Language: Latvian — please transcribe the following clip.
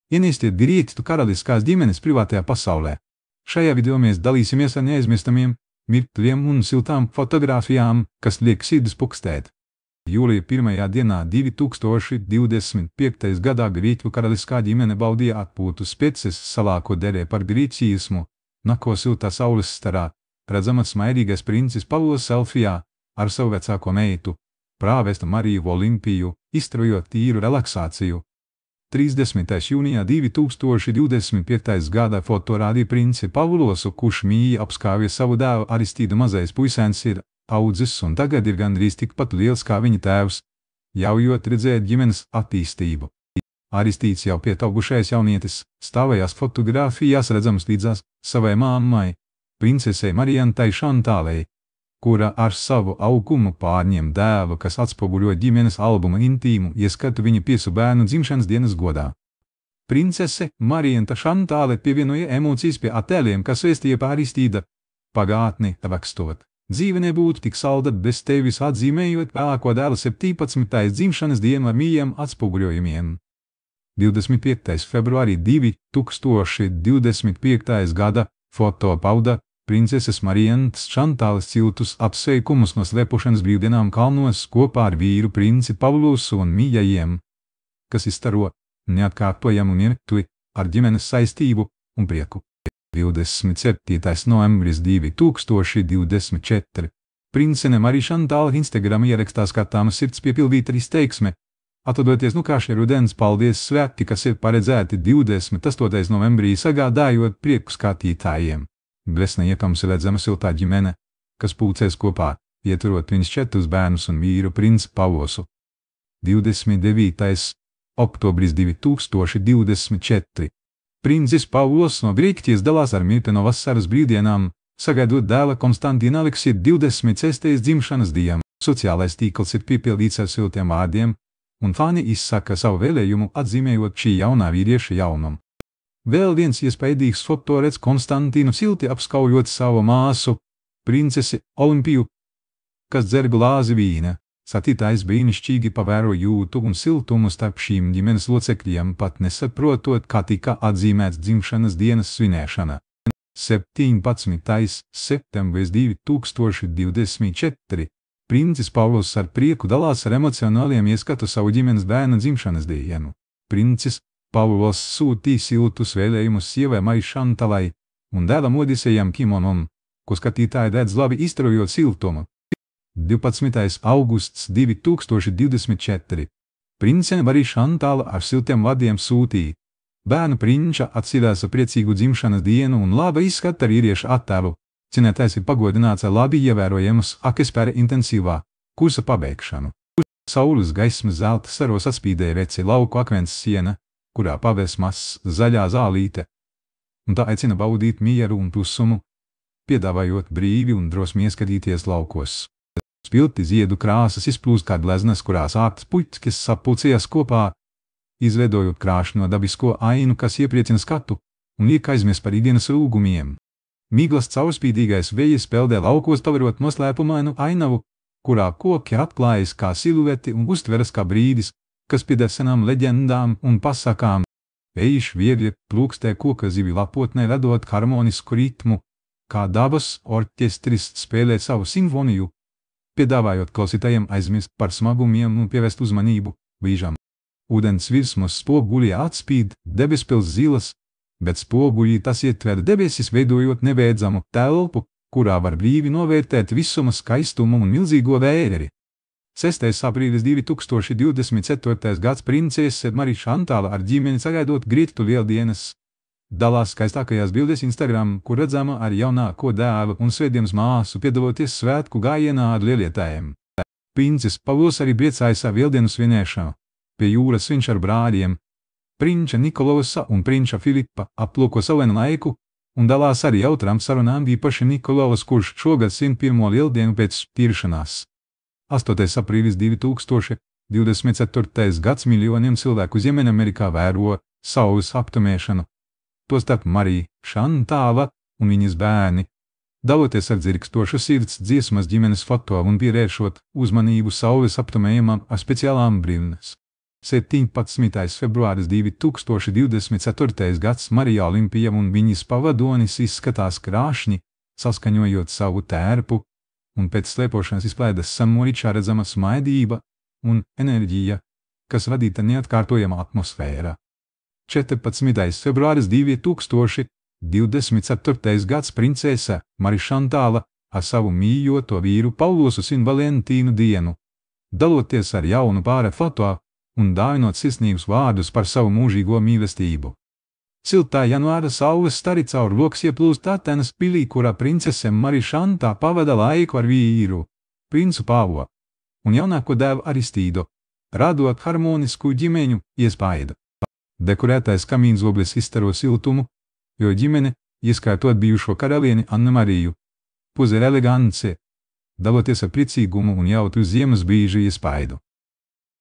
Ienīstiet grieķu karaliskās ģimenes privātajā pasaulē. Šajā video mēs dalīsimies ar neaizmirstamiem mirkļiem un siltām fotogrāfijām, kas liek sirdis pukstēt. Jūlija 1. dienā 2025. gadā grieķu karaliskā ģimene baudīja atpūtu Speces salā, ko derē par grieķismu. Nako siltā saules starā, redzamats smaidīgais princis Pavlos selfijā ar savu vecāko meitu, prāvestu Mariju Olimpiju, izstrojot tīru relaksāciju. 30. jūnijā 2025. gadā foto rādīja princi Pavlosu, kurš mīja apskāvja savu dēlu Aristīdu. Mazais puisēns ir audzis un tagad ir gandrīz tikpat liels kā viņa tēvs, ļaujot redzēt ģimenes attīstību. Aristīds jau pietaugušais jaunietis stāvējās fotogrāfijās redzams līdzās savai mammai, princesei Marijantai Šantālei, kura ar savu augumu pārņem dēlu, kas atspoguļo ģimenes albuma intīmu ieskatu viņa piecu bērnu dzimšanas dienas godā. Princese Marijanta Šantāle pievienoja emocijas pie attēliem, kas vēstīja par Aristīda pagātni, rakstot: dzīve nebūtu tik salda bez tevis, atzīmējot vēlāko dēla 17. dzimšanas dienu ar mīļiem atspoguļojumiem. 25. februārī 2025. gada foto pauda princeses Marijantas Šantāles ciltus apsveikumus no slēpošanas brīvdienām kalnos kopā ar vīru princi Pavlosu un mīļajiem, kas izstaro neatkārtojamu mirkli ar ģimenes saistību un prieku. 27. novembris 2024. Princene Marija Šantāle Instagram ierakstā skatāma sirds piepildīta ar izteiksme: atrodoties kā šie rudens paldies svētki, kas ir paredzēti 28. novembrī, sagādājot prieku skatītājiem. Dvēsnē iekams redzama siltā ģimene, kas pulcēs kopā, ieturot viņas 4 bērnus un vīru princi Pavlosu. 29. oktobris 2024. Princis Pavlos no Grieķijas dalās ar mirkli no vasaras brīvdienām, sagaidot dēla Konstantīna Aleksija 26. dzimšanas dienu. Sociālais tīkls ir piepildīts ar siltiem vārdiem, un fani izsaka savu vēlējumu atzīmējot šī jaunā vīrieša jaunumu. Vēl viens iespaidīgs foto redz Konstantīnu silti apskaujot savu māsu, princesi Olimpiju, kas dzer glāzi vīna. Satītājs brīnišķīgi pavēro jūtu un siltumu starp šīm ģimenes locekļiem, pat nesaprotot, kā tika atzīmēts dzimšanas dienas svinēšana. 17. septembris 2024. Princis Pavlos ar prieku dalās ar emocionāliem ieskatu savu ģimenes bērna dzimšanas dienu. Princis Pavlos sūtīja siltus vēlējumus sievai Marijai Šantālei un dēlam Odisejam Kimonam, ko skatītāji redz labi izstrojot siltumu. 12. augusts 2024. Princene Marija Šantāle ar siltiem vārdiem sūtīja: bērnu prinča atcerās priecīgu dzimšanas dienu un laba izskata vīrieša attēlu. Cienētais ir pagodināts ar labi ievērojamas akispēra intensīvā kursa pabeigšanu. Saules gaismas zelta saros atspīdēja reci lauku akmens siena, kurā pavēs mazs zaļā zālīte, un tā aicina baudīt mieru un klusumu, piedāvājot brīvi un drosmi ieskatīties laukos. Spilti ziedu krāsas izplūst kā gleznas, kurās ārtas puķis sapulcējās kopā, izveidojot krāšņo dabisko ainu, kas iepriecina skatu un liek aizmirst par ikdienas rūgumiem. Miglas caurspīdīgais vējs peldē laukos, paverot noslēpumainu ainavu, kurā koki atklājas kā silueti un uztveras kā brīdis, kas pieder senām leģendām un pasakām. Vējš viegli plūkstē koka zivi lapotnē, radot harmonisku ritmu, kā dabas orķestris spēlē savu simfoniju, piedāvājot klausītājiem aizmirst par smagumiem un pievērst uzmanību brīžam. Ūdens virsmas spoguļi atspīd debespils zilas, bet spoguļi tas ietver debesis, veidojot nebeidzamu telpu, kurā var brīvi novērtēt visuma skaistumu un milzīgo vēreri. 6. aprīlis 2024. gads princese Marija Šantāle ar ģimeni sagaidot grieķu lieldienas. Dalās skaistākajās bildēs Instagram, kur redzama ar jaunāko dēlu un svētdienas māsu piedaloties svētku gājienā ar lielietājiem. Princis Pavlos arī priecāja savu lieldienu svinēšanu. Pie jūras viņš ar brāļiem, prinča Nikolausa un prinča Filipa, aplūko savu laiku un dalās arī jautrām sarunām, īpaši Nikolaus, kurš šogad 101. lieldienu pēc tiršanās. 8. aprīlis 2024. gads miljoniem cilvēku Ziemeļamerikā vēro saules aptumēšanu. Tostarp Marija Šantāle un viņas bērni, daloties ar dzirkstošu sirds dziesmas ģimenes foto un pievēršot uzmanību saules aptumējumam ar speciālām brillēm. 17. februāris 2024. gads Marija Olimpija un viņas pavadonis izskatās krāšņi, saskaņojot savu tērpu, un pēc slēpošanas izplēdas samoričā redzama smaidība un enerģija, kas radīta neatkārtojama atmosfēra. 14. februāris 2024. gads princese Marišantāla ar savu mīļoto vīru Paulosu svin Valentīnu dienu, daloties ar jaunu pāri foto un dāvinot sirsnīgus vārdus par savu mūžīgo mīlestību. Siltā janvāra saules stari caur loks ieplūst Atenas pilī, kurā princese Marišantā pavada laiku ar vīru, princu Pāvo, un jaunāko dēlu Aristīdu, radot harmonisku ģimeņu iespaidu. Dekorētais kamīnzoblis izstaro siltumu, jo ģimene, ieskaitot bijušo karalieni Annu Mariju, puze elegance, daloties ar priecīgumu un jautru ziemas brīžu iespaidu.